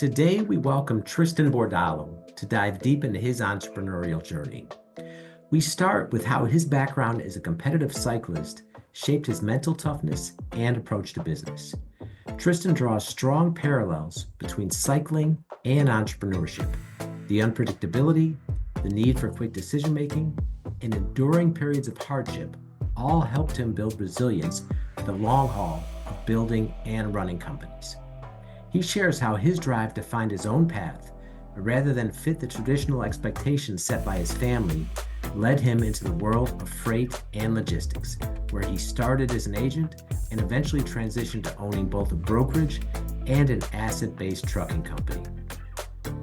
Today, we welcome Tristan Bordallo to dive deep into his entrepreneurial journey. We start with how his background as a competitive cyclist shaped his mental toughness and approach to business. Tristan draws strong parallels between cycling and entrepreneurship. The unpredictability, the need for quick decision making, and enduring periods of hardship all helped him build resilience for the long haul of building and running companies. He shares how his drive to find his own path, rather than fit the traditional expectations set by his family, led him into the world of freight and logistics, where he started as an agent and eventually transitioned to owning both a brokerage and an asset-based trucking company.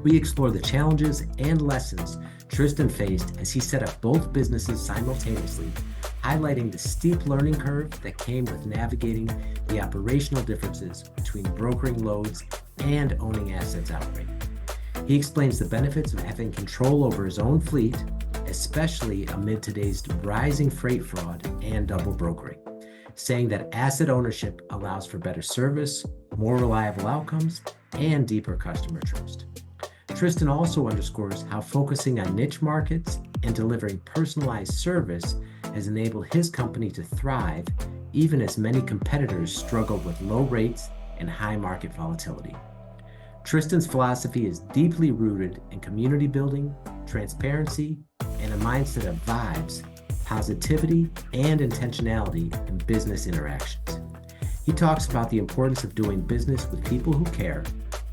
We explore the challenges and lessons Tristan faced as he set up both businesses simultaneously, highlighting the steep learning curve that came with navigating the operational differences between brokering loads and owning assets outright. He explains the benefits of having control over his own fleet, especially amid today's rising freight fraud and double brokering, saying that asset ownership allows for better service, more reliable outcomes, and deeper customer trust. Tristan also underscores how focusing on niche markets and delivering personalized service has enabled his company to thrive even as many competitors struggle with low rates and high market volatility. Tristan's philosophy is deeply rooted in community building, transparency, and a mindset of vibes, positivity, and intentionality in business interactions. He talks about the importance of doing business with people who care,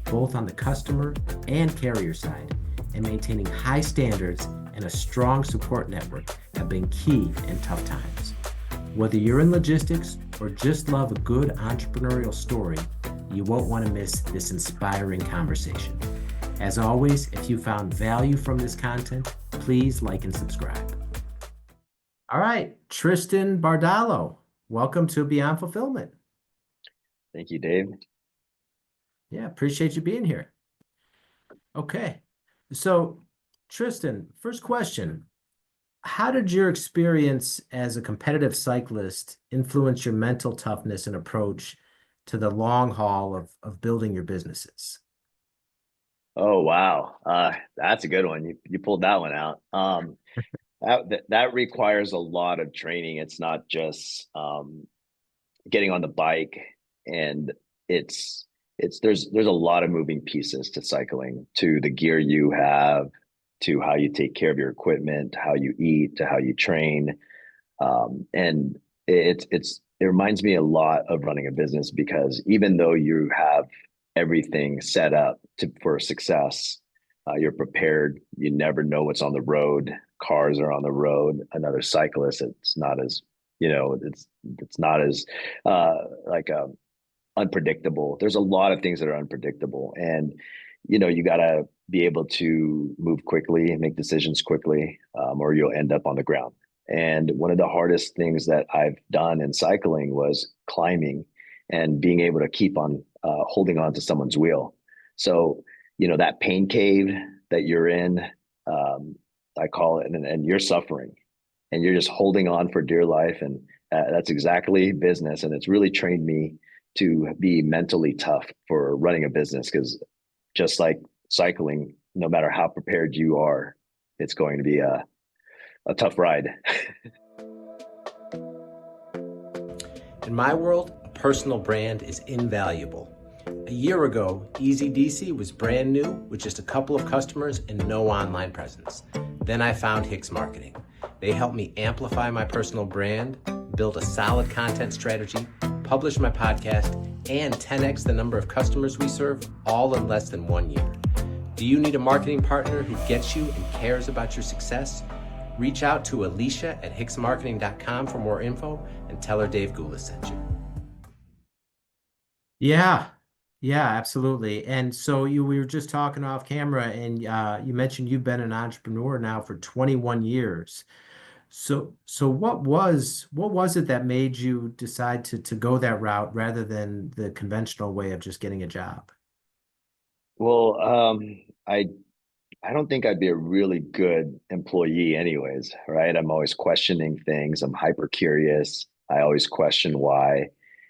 both on the customer and carrier side, and maintaining high standards and a strong support network have been key in tough times. Whether you're in logistics or just love a good entrepreneurial story, you won't want to miss this inspiring conversation. As always, if you found value from this content, please like and subscribe. All right, Tristan Bordallo, welcome to Beyond Fulfillment. Thank you, Dave. Yeah, appreciate you being here. Okay, so Tristan, first question. How did your experience as a competitive cyclist influence your mental toughness and approach to the long haul of building your businesses? Oh, wow. That's a good one. You pulled that one out. That requires a lot of training. It's not just getting on the bike, and there's a lot of moving pieces to cycling, to the gear you have, to how you take care of your equipment, how you eat, to how you train. And it reminds me a lot of running a business, because even though you have everything set up for success, you're prepared. You never know what's on the road. Cars are on the road. Another cyclist. It's not as, it's not as like unpredictable. There's a lot of things that are unpredictable, and you got to be able to move quickly and make decisions quickly, or you'll end up on the ground. And one of the hardest things that I've done in cycling was climbing and being able to keep on holding on to someone's wheel. So, that pain cave that you're in, I call it, and you're suffering and you're just holding on for dear life. And that's exactly business. And it's really trained me to be mentally tough for running a business, because just like cycling, no matter how prepared you are, it's going to be a tough ride. In my world, a personal brand is invaluable. A year ago, Easy DC was brand new with just a couple of customers and no online presence. Then I found Hicks Marketing. They helped me amplify my personal brand, build a solid content strategy, publish my podcast, and 10x the number of customers we serve, all in less than 1 year. Do you need a marketing partner who gets you and cares about your success? Reach out to Alicia at hicksmarketing.com for more info and tell her Dave Goulas sent you. Yeah, absolutely. And so we were just talking off camera, and you mentioned you've been an entrepreneur now for 21 years. So what was it that made you decide to go that route rather than the conventional way of just getting a job? Well, I don't think I'd be a really good employee anyways, right? I'm always questioning things. I'm hyper curious. I always question why.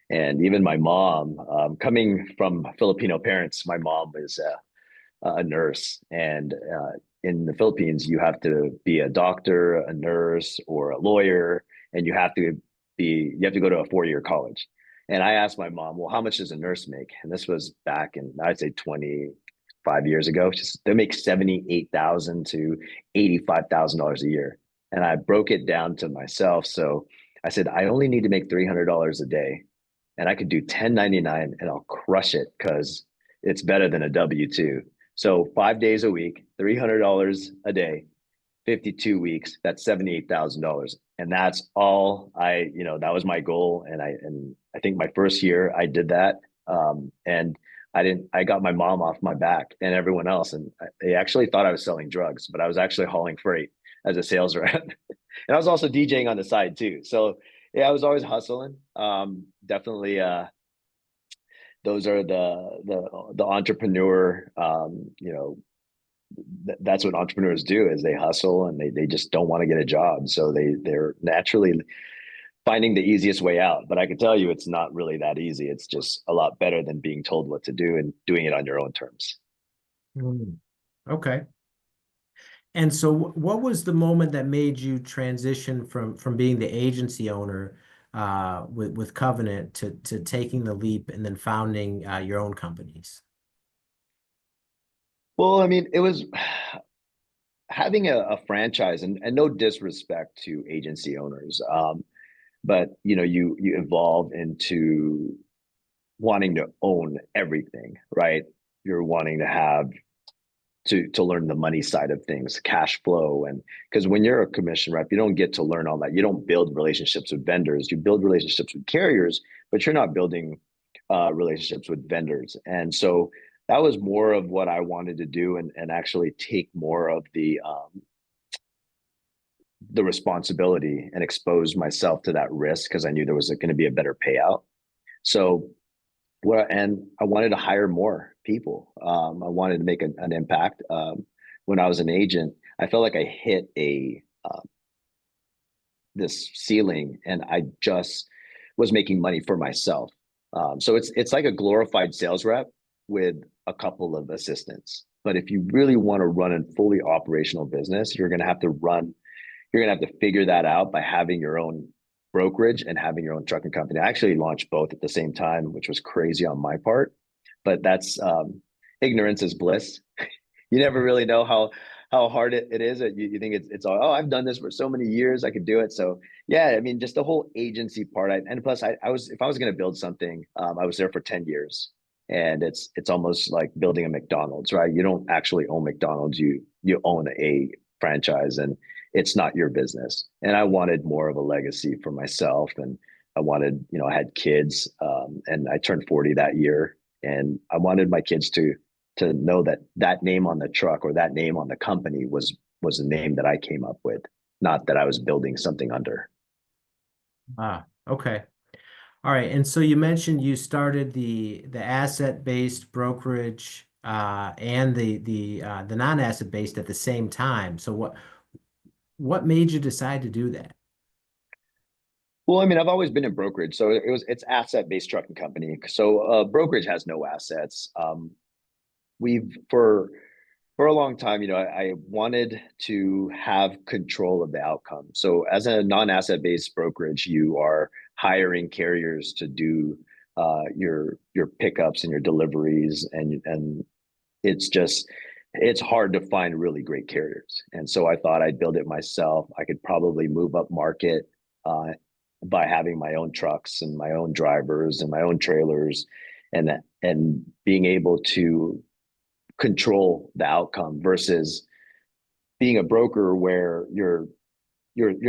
And even my mom, coming from Filipino parents, my mom is a nurse. And in the Philippines, you have to be a doctor, a nurse, or a lawyer, and you have to go to a 4-year college. And I asked my mom, well, how much does a nurse make? And this was back in, I'd say 25 years ago. They make 78,000 to $85,000 a year. And I broke it down to myself. So I said, I only need to make $300 a day, and I could do 1099 and I'll crush it because it's better than a W-2. So 5 days a week, $300 a day, 52 weeks, that's $78,000. And that's all that was my goal. And I think my first year I did that. And I got my mom off my back and everyone else. And they actually thought I was selling drugs, but I was actually hauling freight as a sales rep. And I was also DJing on the side too. So yeah, I was always hustling. Definitely, those are the entrepreneur. That's what entrepreneurs do, is they hustle and they just don't want to get a job. So they're naturally finding the easiest way out. But I can tell you, it's not really that easy. It's just a lot better than being told what to do and doing it on your own terms. Mm. Okay. And so what was the moment that made you transition from being the agency owner with Covenant to taking the leap and then founding your own companies? Well, I mean, it was having a franchise, and no disrespect to agency owners, but you evolve into wanting to own everything, right? You're wanting to have to learn the money side of things, cash flow. And because when you're a commission rep, you don't get to learn all that. You don't build relationships with vendors. You build relationships with carriers, but you're not building relationships with vendors. And so that was more of what I wanted to do, and actually take more of the responsibility and expose myself to that risk, because I knew there was going to be a better payout. So and I wanted to hire more people. I wanted to make an impact. When I was an agent, I felt like I hit this ceiling, and I just was making money for myself. So it's like a glorified sales rep with a couple of assistants. But if you really want to run a fully operational business, you're going to have to figure that out by having your own brokerage and having your own trucking company. I actually launched both at the same time, which was crazy on my part, but that's ignorance is bliss. You never really know how hard it is. You think it's all, oh, I've done this for so many years, I could do it. So yeah, I mean, just the whole agency part. And plus, I was, if I was going to build something, I was there for 10 years. And it's almost like building a McDonald's, right? You don't actually own McDonald's. You own a franchise, and it's not your business. And I wanted more of a legacy for myself. And I wanted, I had kids, and I turned 40 that year. And I wanted my kids to know that name on the truck or that name on the company was the name that I came up with, not that I was building something under. Okay. All right. And so you mentioned you started the asset-based brokerage and the non-asset based at the same time. So what made you decide to do that? Well, I mean, I've always been in brokerage, so it's asset-based trucking company. So brokerage has no assets. We've for a long time, I wanted to have control of the outcome. So as a non-asset based brokerage, you are hiring carriers to do your pickups and your deliveries, and it's hard to find really great carriers. And so I thought I'd build it myself. I could probably move up market uh, by having my own trucks and my own drivers and my own trailers, and being able to control the outcome versus being a broker where you're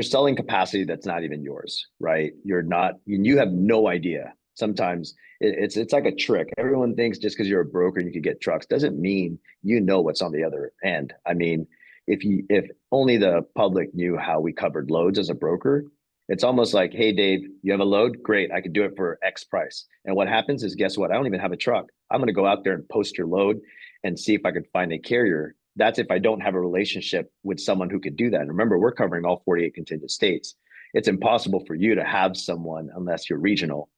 selling capacity that's not even yours, right? You're not, you have no idea. Sometimes it's like a trick. Everyone thinks just because you're a broker and you can get trucks doesn't mean you know what's on the other end. I mean, if only the public knew how we covered loads as a broker, it's almost like, hey Dave, you have a load? Great, I could do it for X price. And what happens is, guess what? I don't even have a truck. I'm going to go out there and post your load and see if I could find a carrier. That's if I don't have a relationship with someone who could do that. And remember, we're covering all 48 contingent states. It's impossible for you to have someone unless you're regional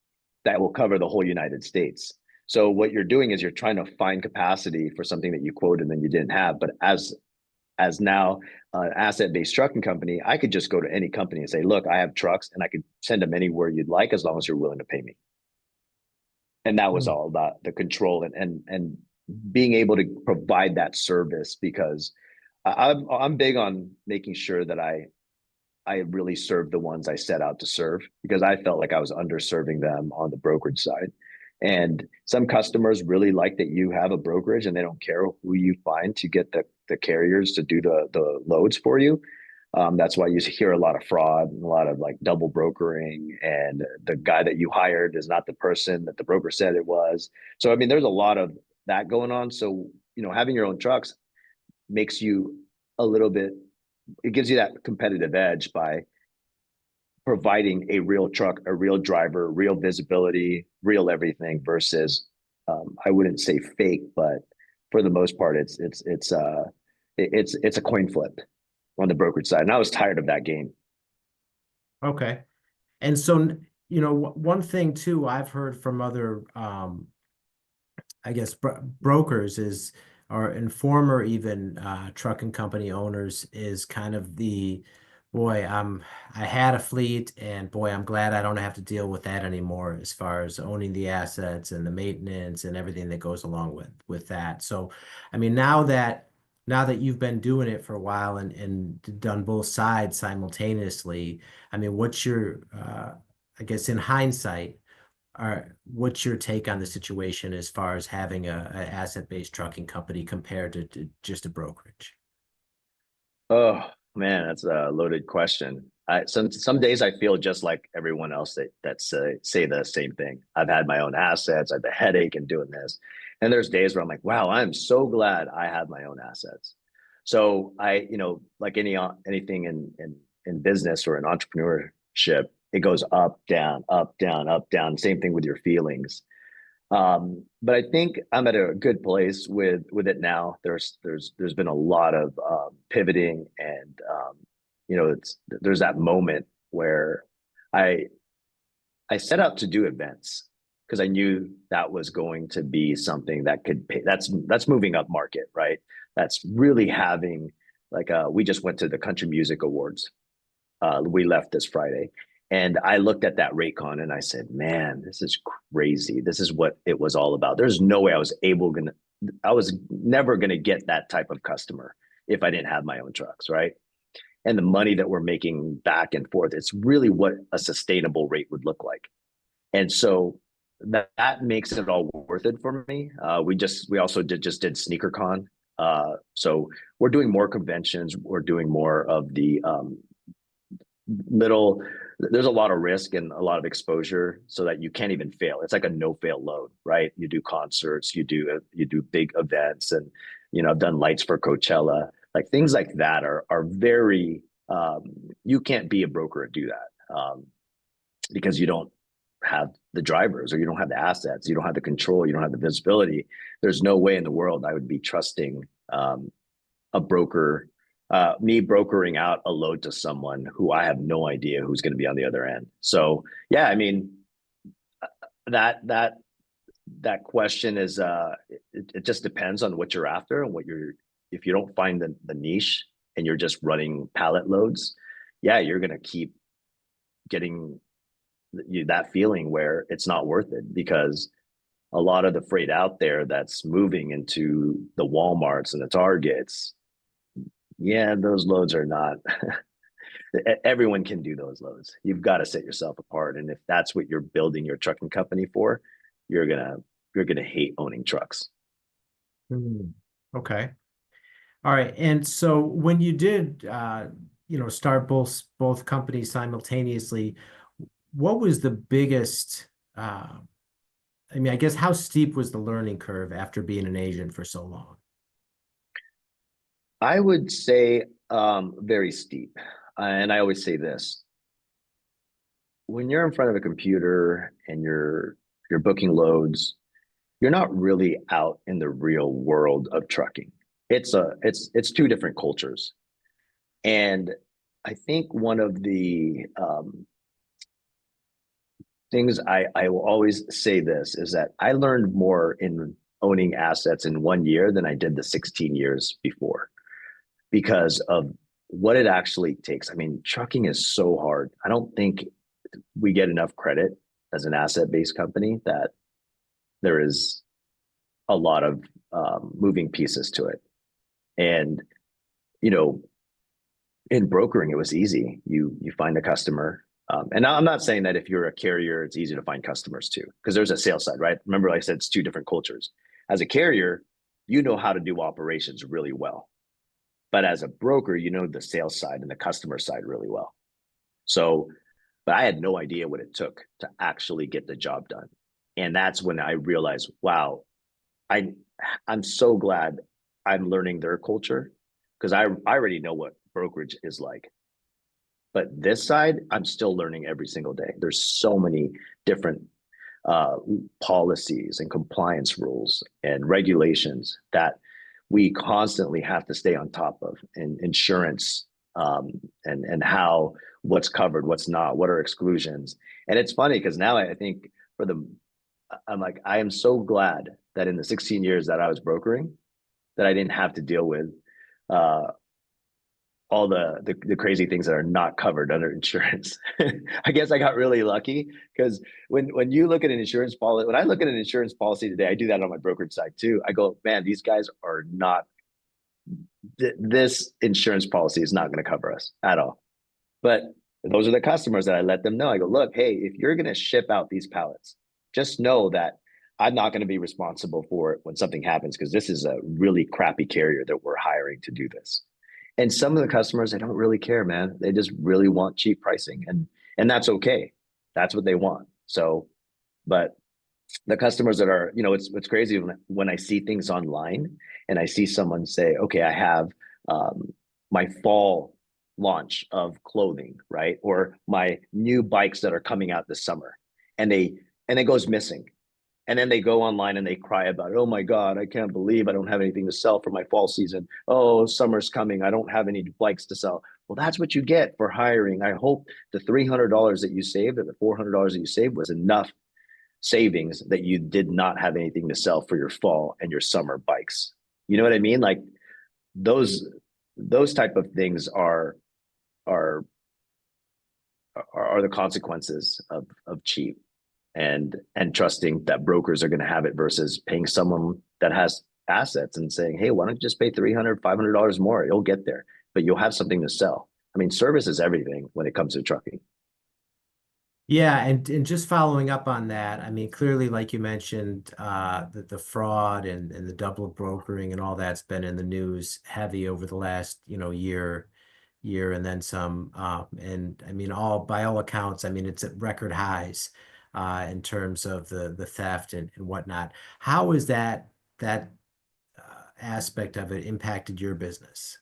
that will cover the whole United States. So what you're doing is you're trying to find capacity for something that you quoted and then you didn't have. But as now an asset-based trucking company, I could just go to any company and say, look, I have trucks and I could send them anywhere you'd like as long as you're willing to pay me. And that was Hmm. all about the control and being able to provide that service, because I'm big on making sure that I really serve the ones I set out to serve, because I felt like I was underserving them on the brokerage side. And some customers really like that you have a brokerage and they don't care who you find to get the carriers to do the loads for you. That's why you hear a lot of fraud and a lot of like double brokering, and the guy that you hired is not the person that the broker said it was. So, I mean, there's a lot of that going on. So, having your own trucks makes you a little bit, it gives you that competitive edge by providing a real truck, a real driver, real visibility, real everything versus, I wouldn't say fake, but for the most part, it's a coin flip on the brokerage side. And I was tired of that game. Okay. And so, one thing too, I've heard from other, I guess, brokers is, or informer even trucking company owners is kind of boy, I had a fleet and boy, I'm glad I don't have to deal with that anymore as far as owning the assets and the maintenance and everything that goes along with that. So, I mean, now that you've been doing it for a while and done both sides simultaneously, I mean, what's your, I guess in hindsight, what's your take on the situation as far as having a asset-based trucking company compared to just a brokerage? Oh man, that's a loaded question. Some days I feel just like everyone else that say the same thing. I've had my own assets. I've had a headache in doing this, and there's days where I'm like, wow, I'm so glad I have my own assets. So like anything in business or in entrepreneurship, it goes up, down, up, down, up, down. Same thing with your feelings. But I think I'm at a good place with it now. There's been a lot of pivoting, and there's that moment where I I set out to do events because I knew that was going to be something that could pay. That's moving up market, right? That's really having like we just went to the Country Music Awards. We left this Friday. And I looked at that Raycon and I said, man, this is crazy. This is what it was all about. There's no way I was never gonna get that type of customer if I didn't have my own trucks, right? And the money that we're making back and forth, it's really what a sustainable rate would look like. And so that makes it all worth it for me. We also did SneakerCon. So we're doing more conventions. We're doing more of the little, there's a lot of risk and a lot of exposure so that you can't even fail. It's like a no fail load, right? You do concerts, you do big events, and I've done lights for Coachella. Like things like that are very you can't be a broker and do that because you don't have the drivers, or you don't have the assets, you don't have the control, you don't have the visibility. There's no way in the world I would be trusting a broker, me brokering out a load to someone who I have no idea who's going to be on the other end. So yeah, I mean, that question is it just depends on what you're after and if you don't find the niche and you're just running pallet loads, yeah, you're going to keep getting that feeling where it's not worth it, because a lot of the freight out there that's moving into the Walmarts and the Targets, yeah, those loads are not everyone can do those loads. You've got to set yourself apart. And if that's what you're building your trucking company for, you're gonna you're gonna hate owning trucks. Hmm. Okay. All right. And so when you did, start both companies simultaneously, what was the biggest, I mean, I guess how steep was the learning curve after being an agent for so long? I would say very steep. And I always say this: when you're in front of a computer and you're booking loads, you're not really out in the real world of trucking. It's two different cultures. And I think one of the things I will always say this is that I learned more in owning assets in 1 year than I did the 16 years before because of what it actually takes. I mean, trucking is so hard. I don't think we get enough credit as an asset-based company that there is a lot of moving pieces to it. And, you know, in brokering, it was easy. You find a customer. And I'm not saying that if you're a carrier, it's easy to find customers too, because there's a sales side, right? Remember, like I said, it's two different cultures. As a carrier, you know how to do operations really well. But as a broker, you know the sales side and the customer side really well. So, but I had no idea what it took to actually get the job done. And that's when I realized, wow, I I'm so glad I'm learning their culture because I already know what brokerage is like. But this side, I'm still learning every single day. There's so many different uh, policies and compliance rules and regulations that we constantly have to stay on top of, and insurance, and how what's covered, what's not, what are exclusions. And it's funny because now I think for the I'm like, I am so glad that in the 16 years that I was brokering, that I didn't have to deal with uh, all the crazy things that are not covered under insurance. I guess I got really lucky because when you look at an insurance policy, when I look at an insurance policy today, I do that on my brokerage side too. I go, man, these guys are not. This insurance policy is not going to cover us at all. But those are the customers that I let them know. I go, look, hey, if you're going to ship out these pallets, just know that I'm not going to be responsible for it when something happens because this is a really crappy carrier that we're hiring to do this. And some of the customers, they don't really care, man. They just really want cheap pricing, and that's okay. That's what they want. So, but the customers that are, it's crazy when I see things online and I see someone say, okay, I have my fall launch of clothing, right? Or my new bikes that are coming out this summer, and it goes missing. And then they go online and they cry about it. Oh my God, I can't believe I don't have anything to sell for my fall season. Oh, summer's coming. I don't have any bikes to sell. Well, that's what you get for hiring. I hope the $300 that you saved or the $400 that you saved was enough savings that you did not have anything to sell for your fall and your summer bikes. You know what I mean? Like those type of things are are the consequences of cheap and trusting that brokers are going to have it versus paying someone that has assets and saying, hey, why don't you just pay $300, $500 more? You'll get there, but you'll have something to sell. I mean, service is everything when it comes to trucking. Yeah, and just following up on that, I mean, clearly, like you mentioned, the fraud and the double brokering and all that's been in the news heavy over the last, year and then some. And I mean, all by all accounts, I mean, it's at record highs in terms of the theft and whatnot. How is that aspect of it impacted your business?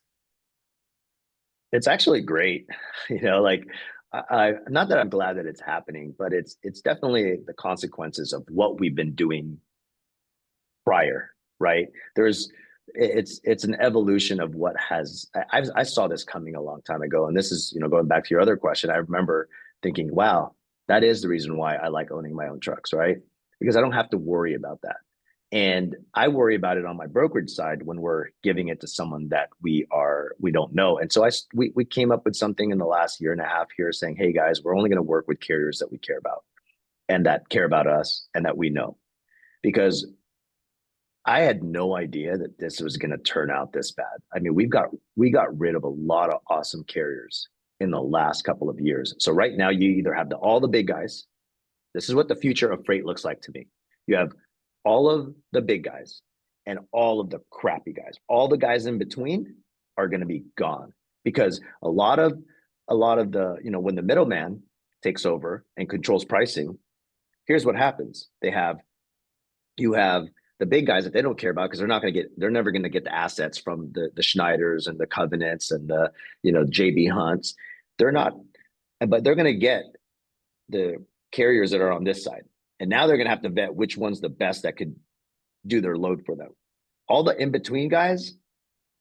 It's actually great. Like not that I'm glad that it's happening, but it's definitely the consequences of what we've been doing prior, right? It's an evolution of what has I saw this coming a long time ago. And this is, going back to your other question, I remember thinking, wow, that is the reason why I like owning my own trucks, right? Because I don't have to worry about that. And I worry about it on my brokerage side when we're giving it to someone that we don't know. And so we came up with something in the last year and a half here saying, hey guys, we're only going to work with carriers that we care about and that care about us and that we know. Because I had no idea that this was going to turn out this bad. I mean, we got rid of a lot of awesome carriers in the last couple of years. So right now you either have all the big guys. This is what the future of freight looks like to me. You have all of the big guys and all of the crappy guys. All the guys in between are going to be gone because a lot of the, when the middleman takes over and controls pricing, here's what happens. You have the big guys that they don't care about because they're never going to get the assets from the Schneiders and the Covenants and the, JB Hunts. They're not, but they're going to get the carriers that are on this side. And now they're going to have to vet which one's the best that could do their load for them. All the in-between guys,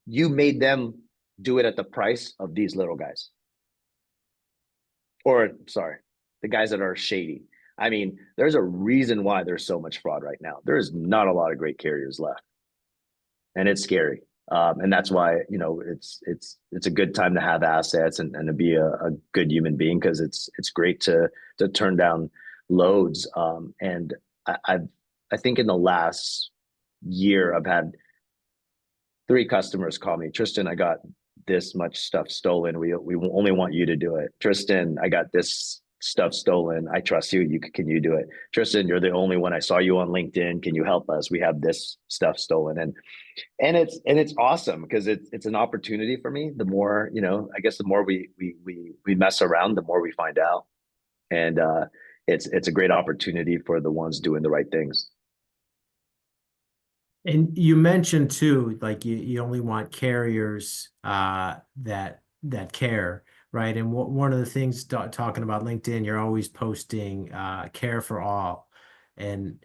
you made them do it at the price of these little guys. Or, sorry, the guys that are shady. I mean, there's a reason why there's so much fraud right now. There's not a lot of great carriers left, and it's scary. And that's why, it's a good time to have assets and to be a good human being, because it's great to turn down loads. And I think in the last year I've had 3 customers call me, Tristan, I got this much stuff stolen. We only want you to do it. Tristan, I got this stuff stolen. I trust you. Can you do it? Tristan, you're the only one. I saw you on LinkedIn. Can you help us? We have this stuff stolen. And it's awesome, because it's an opportunity for me. The more, I guess the more we mess around, the more we find out. And it's a great opportunity for the ones doing the right things. And you mentioned too, like you only want carriers that care, right? And one of the things talking about LinkedIn, you're always posting care for all, and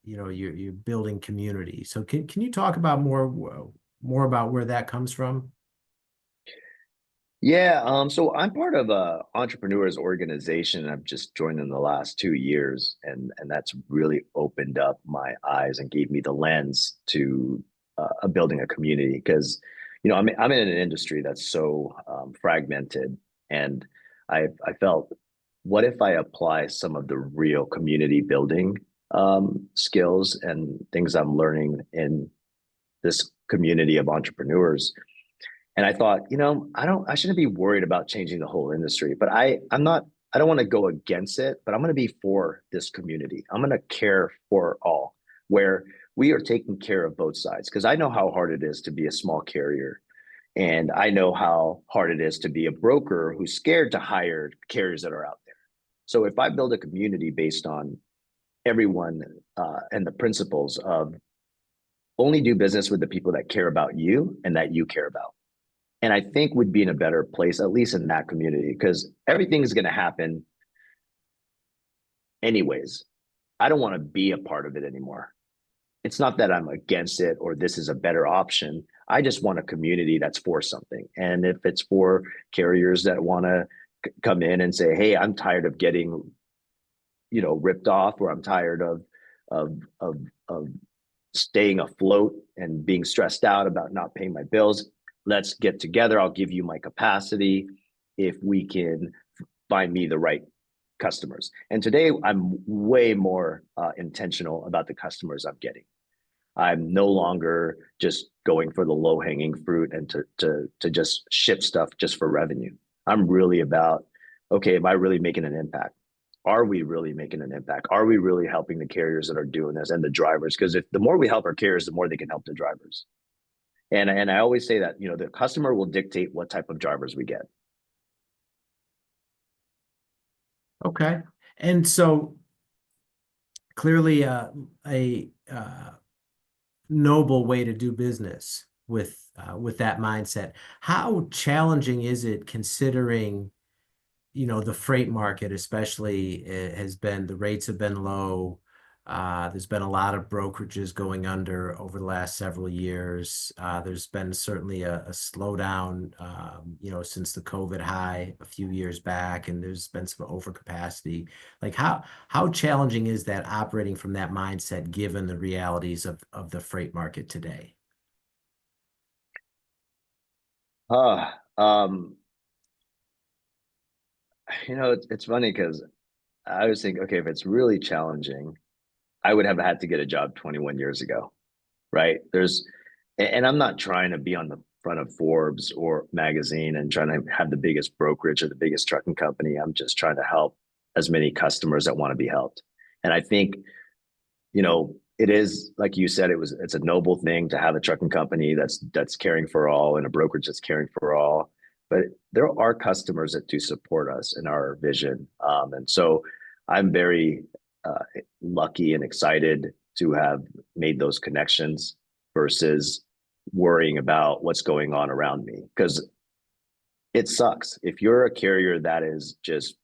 you're building community. So can you talk about more about where that comes from? Yeah, so I'm part of a entrepreneurs organization. I've just joined in the last 2 years, and that's really opened up my eyes and gave me the lens to building a community. Because, I'm in an industry that's so fragmented, and I felt, what if I apply some of the real community building skills and things I'm learning in this community of entrepreneurs? And I thought, I shouldn't be worried about changing the whole industry, but I don't want to go against it, but I'm going to be for this community. I'm going to care for all, where we are taking care of both sides. Because I know how hard it is to be a small carrier. And I know how hard it is to be a broker who's scared to hire carriers that are out there. So if I build a community based on everyone and the principles of only do business with the people that care about you and that you care about, and I think would be in a better place, at least in that community, because everything's going to happen anyways. I don't want to be a part of it anymore. It's not that I'm against it or this is a better option. I just want a community that's for something. And if it's for carriers that want to come in and say, hey, I'm tired of getting, ripped off, or I'm tired of, of, of staying afloat and being stressed out about not paying my bills, let's get together. I'll give you my capacity if we can find me the right customers. And today I'm way more intentional about the customers I'm getting. I'm no longer just going for the low hanging fruit and to just ship stuff just for revenue. I'm really about, okay, am I really making an impact? Are we really making an impact? Are we really helping the carriers that are doing this and the drivers? Because if the more we help our carriers, the more they can help the drivers. And I always say that, the customer will dictate what type of drivers we get. Okay. And so clearly a noble way to do business with that mindset. How challenging is it, considering, the freight market especially the rates have been low. There's been a lot of brokerages going under over the last several years. There's been certainly a slowdown, since the COVID high a few years back, and there's been some overcapacity. Like how challenging is that, operating from that mindset, given the realities of the freight market today? Uh, um, it's funny because I was thinking, okay, if it's really challenging, I would have had to get a job 21 years ago, right? And I'm not trying to be on the front of Forbes or magazine and trying to have the biggest brokerage or the biggest trucking company. I'm just trying to help as many customers that want to be helped. And I think, it is, like you said, it's a noble thing to have a trucking company that's caring for all, and a brokerage that's caring for all. But there are customers that do support us in our vision. And so I'm very lucky and excited to have made those connections versus worrying about what's going on around me. Because it sucks if you're a carrier that is just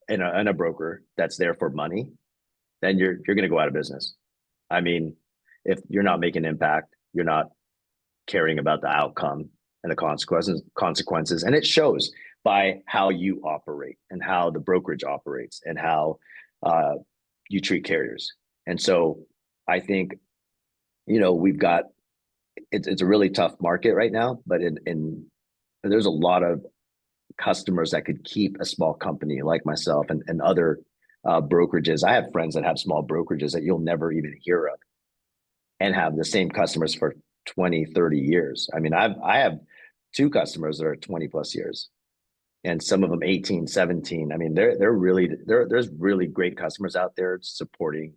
and a broker that's there for money, then you're going to go out of business. I mean, if you're not making impact, you're not caring about the outcome and the consequences, and it shows. by how you operate and how the brokerage operates and how you treat carriers. And so I think, we've got, it's a really tough market right now, but there's a lot of customers that could keep a small company like myself and other brokerages. I have friends that have small brokerages that you'll never even hear of and have the same customers for 20, 30 years. I mean, I have two customers that are 20 plus years and some of them 18, 17. I mean, there's really great customers out there supporting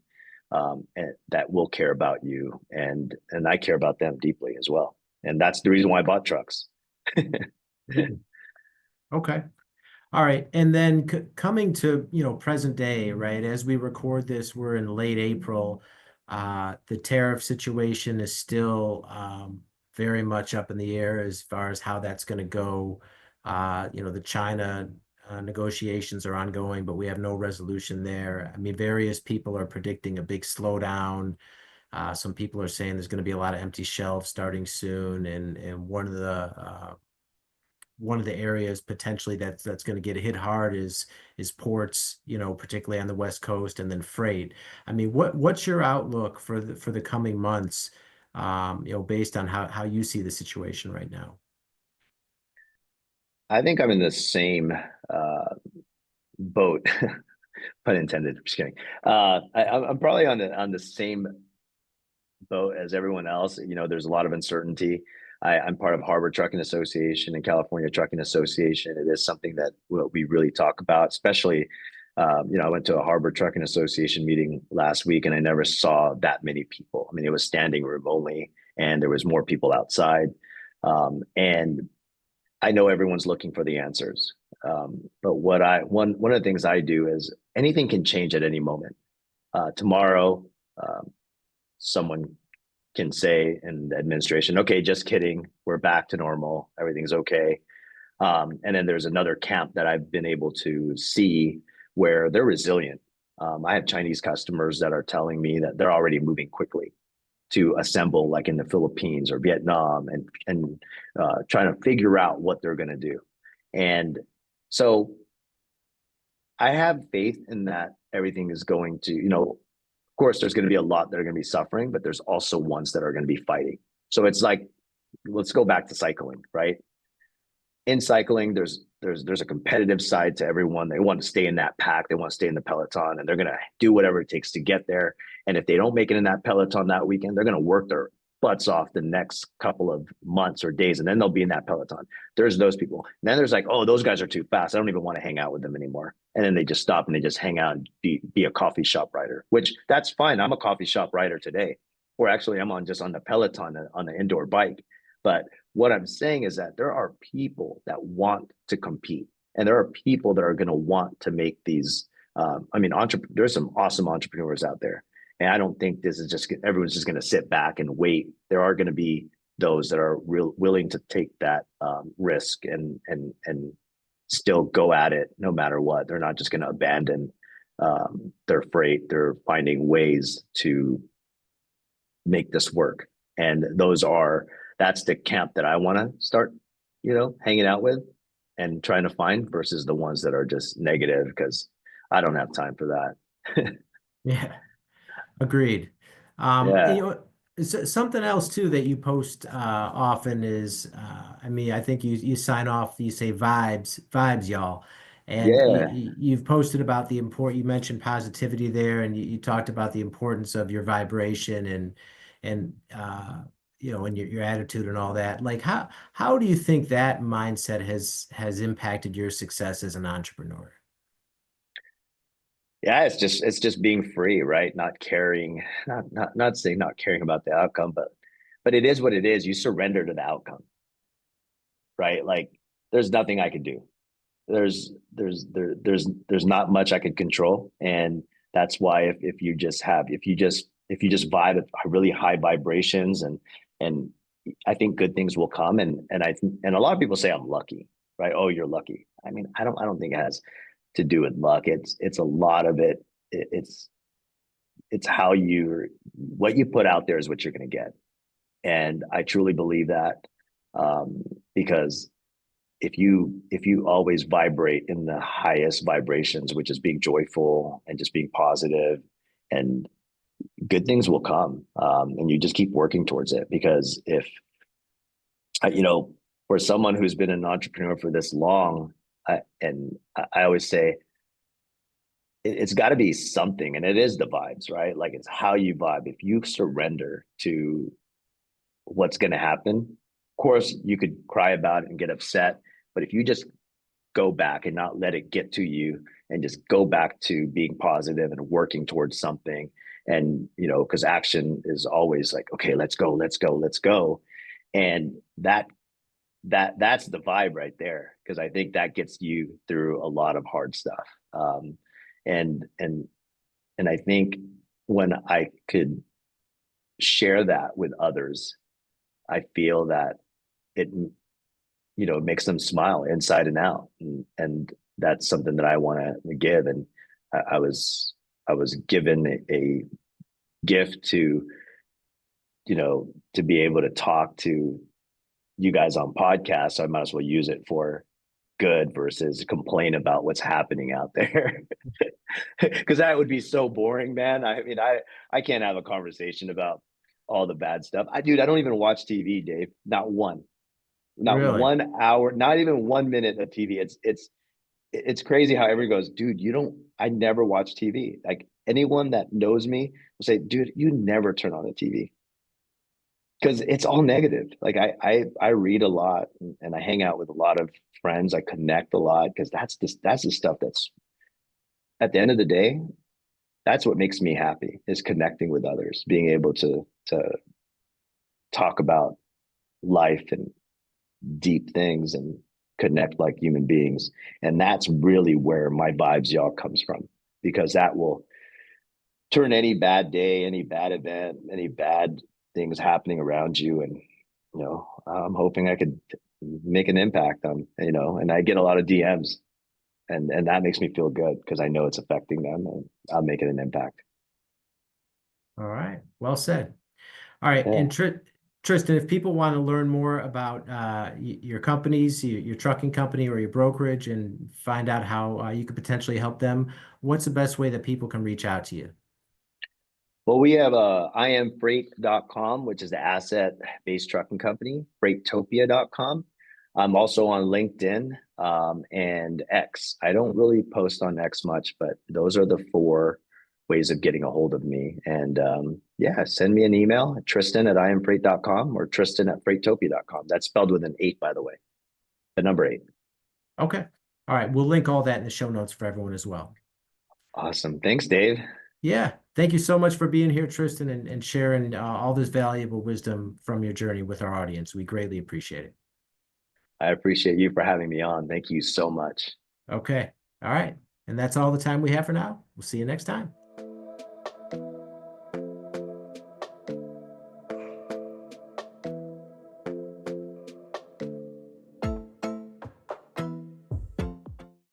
and that will care about you. And I care about them deeply as well. And that's the reason why I bought trucks. Okay. All right. And then coming to, present day, right? As we record this, we're in late April. The tariff situation is still very much up in the air as far as how that's going to go. The China negotiations are ongoing, but we have no resolution there. I mean, various people are predicting a big slowdown. Some people are saying there's going to be a lot of empty shelves starting soon. And one of the areas potentially that's going to get hit hard is ports, particularly on the West Coast, and then freight. I mean, what's your outlook for the coming months, based on how you see the situation right now? I think I'm in the same boat, pun intended. Just kidding. I'm probably on the same boat as everyone else. There's a lot of uncertainty. I'm part of Harbor Trucking Association and California Trucking Association. It is something that we really talk about, especially, I went to a Harbor Trucking Association meeting last week and I never saw that many people. I mean, it was standing room only and there was more people outside. And I know everyone's looking for the answers. But one of the things I do is anything can change at any moment. Tomorrow, someone can say in the administration, okay, just kidding, we're back to normal, everything's okay. And then there's another camp that I've been able to see where they're resilient. I have Chinese customers that are telling me that they're already moving quickly to assemble like in the Philippines or Vietnam and trying to figure out what they're going to do. And so I have faith in that everything is going to, of course, there's going to be a lot that are going to be suffering, but there's also ones that are going to be fighting. So it's like, let's go back to cycling, right? In cycling, there's a competitive side to everyone. They want to stay in that pack. They want to stay in the peloton, and they're going to do whatever it takes to get there. And if they don't make it in that peloton that weekend, they're going to work their butts off the next couple of months or days, and then they'll be in that peloton. There's those people. And then there's like, oh, those guys are too fast. I don't even want to hang out with them anymore. And then they just stop and they just hang out and be a coffee shop rider, which that's fine. I'm a coffee shop rider today, or actually I'm on the peloton on the indoor bike. But what I'm saying is that there are people that want to compete, and there are people that are going to want to make these. There's some awesome entrepreneurs out there, and I don't think this is just everyone's just going to sit back and wait. There are going to be those that are willing to take that risk and still go at it no matter what. They're not just going to abandon their freight. They're finding ways to make this work, and that's the camp that I want to start, hanging out with and trying to find versus the ones that are just negative, because I don't have time for that. Yeah, agreed. Yeah. Something else too that you post often is, I think you sign off, you say vibes, y'all. And Yeah. you've posted about you mentioned positivity there, and you talked about the importance of your vibration and your attitude and all that. Like how do you think that mindset has impacted your success as an entrepreneur? Yeah. It's just being free, right? Not caring, not saying not caring about the outcome, but it is what it is. You surrender to the outcome, right? Like there's nothing I could do. There's not much I could control. And that's why if you just vibe at really high vibrations and I think good things will come. And a lot of people say I'm lucky, right? Oh, you're lucky. I mean, I don't think it has to do with luck. It's a lot of it. It's how what you put out there is what you're going to get. And I truly believe that, because if you always vibrate in the highest vibrations, which is being joyful and just being positive, and good things will come, and you just keep working towards it. Because if you know, for someone who's been an entrepreneur for this long, I always say it's got to be something, and it is the vibes, right? Like, it's how you vibe. If you surrender to what's going to happen, of course you could cry about it and get upset, but if you just go back and not let it get to you, and just go back to being positive and working towards something, and because action is always like, okay, let's go, let's go, let's go. And that's the vibe right there, because I think that gets you through a lot of hard stuff. And I think when I could share that with others, I feel that it makes them smile inside and out, and that's something that I want to give. And I was given a gift to to be able to talk to you guys on podcasts, so I might as well use it for good versus complain about what's happening out there. Because that would be so boring, man. I mean, I can't have a conversation about all the bad stuff. I don't even watch TV, Dave. Not one. Not Really? 1 hour, not even 1 minute of TV. It's crazy how everyone goes, dude, I never watch TV. Like, anyone that knows me will say, dude, you never turn on the TV. Because it's all negative. Like, I read a lot, and I hang out with a lot of friends. I connect a lot, because that's the stuff that's, at the end of the day, that's what makes me happy, is connecting with others, being able to talk about life and deep things, and connect like human beings. And that's really where my vibes, y'all, comes from, because that will turn any bad day, any bad event, any bad things happening around you. And I'm hoping I could make an impact on, and I get a lot of DMs, and that makes me feel good, because I know it's affecting them, and I'm making an impact. All right. Well said. All right. Yeah. And Tristan, if people want to learn more about your companies, your trucking company or your brokerage, and find out how you could potentially help them, what's the best way that people can reach out to you? Well, we have IamFreight.com, which is the asset-based trucking company, Freightopia.com. I'm also on LinkedIn, and X. I don't really post on X much, but those are the 4 ways of getting a hold of me. And yeah, send me an email, Tristan@IamFreight.com, or Tristan@Freightopia.com. That's spelled with an 8, by the way, the number 8. Okay. All right. We'll link all that in the show notes for everyone as well. Awesome. Thanks, Dave. Yeah. Thank you so much for being here, Tristan, and sharing all this valuable wisdom from your journey with our audience. We greatly appreciate it. I appreciate you for having me on. Thank you so much. Okay. All right. And that's all the time we have for now. We'll see you next time.